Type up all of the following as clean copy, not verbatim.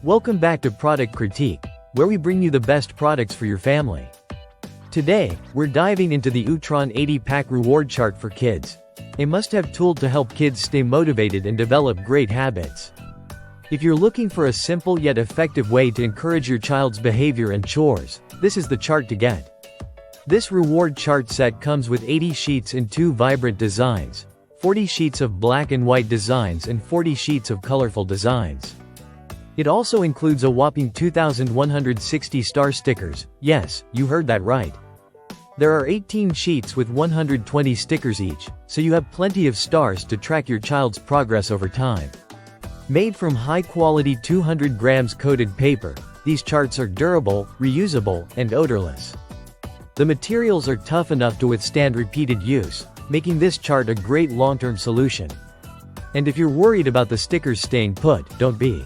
Welcome back to Product Critique, where we bring you the best products for your family. Today, we're diving into the Utron 80-pack reward chart for kids, a must-have tool to help kids stay motivated and develop great habits. If you're looking for a simple yet effective way to encourage your child's behavior and chores, this is the chart to get. This reward chart set comes with 80 sheets in 2 vibrant designs, 40 sheets of black and white designs and 40 sheets of colorful designs. It also includes a whopping 2,160 star stickers. Yes, you heard that right. There are 18 sheets with 120 stickers each, so you have plenty of stars to track your child's progress over time. Made from high-quality 200 grams coated paper, these charts are durable, reusable, and odorless. The materials are tough enough to withstand repeated use, making this chart a great long-term solution. And if you're worried about the stickers staying put, don't be.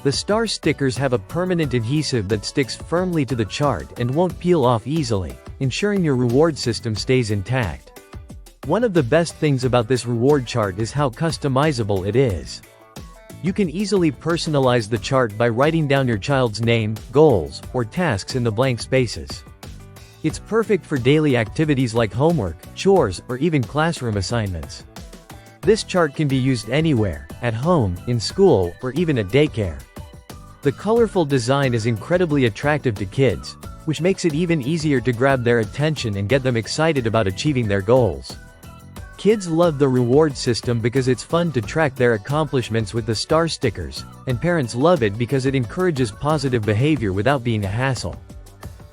The star stickers have a permanent adhesive that sticks firmly to the chart and won't peel off easily, ensuring your reward system stays intact. One of the best things about this reward chart is how customizable it is. You can easily personalize the chart by writing down your child's name, goals, or tasks in the blank spaces. It's perfect for daily activities like homework, chores, or even classroom assignments. This chart can be used anywhere, at home, in school, or even at daycare. The colorful design is incredibly attractive to kids, which makes it even easier to grab their attention and get them excited about achieving their goals. Kids love the reward system because it's fun to track their accomplishments with the star stickers, and parents love it because it encourages positive behavior without being a hassle.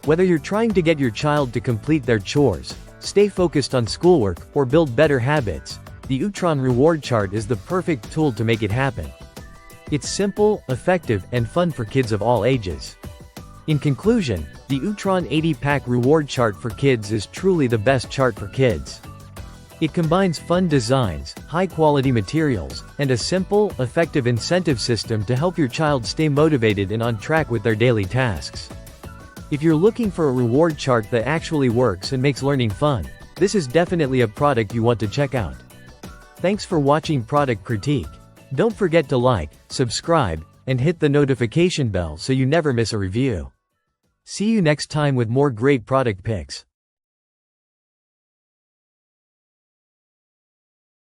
Whether you're trying to get your child to complete their chores, stay focused on schoolwork, or build better habits, the Utron reward chart is the perfect tool to make it happen. It's simple, effective, and fun for kids of all ages. In conclusion, the Utron 80-pack reward chart for kids is truly the best chart for kids. It combines fun designs, high-quality materials, and a simple, effective incentive system to help your child stay motivated and on track with their daily tasks. If you're looking for a reward chart that actually works and makes learning fun, this is definitely a product you want to check out. Thanks for watching Product Critique. Don't forget to like, subscribe, and hit the notification bell so you never miss a review. See you next time with more great product picks.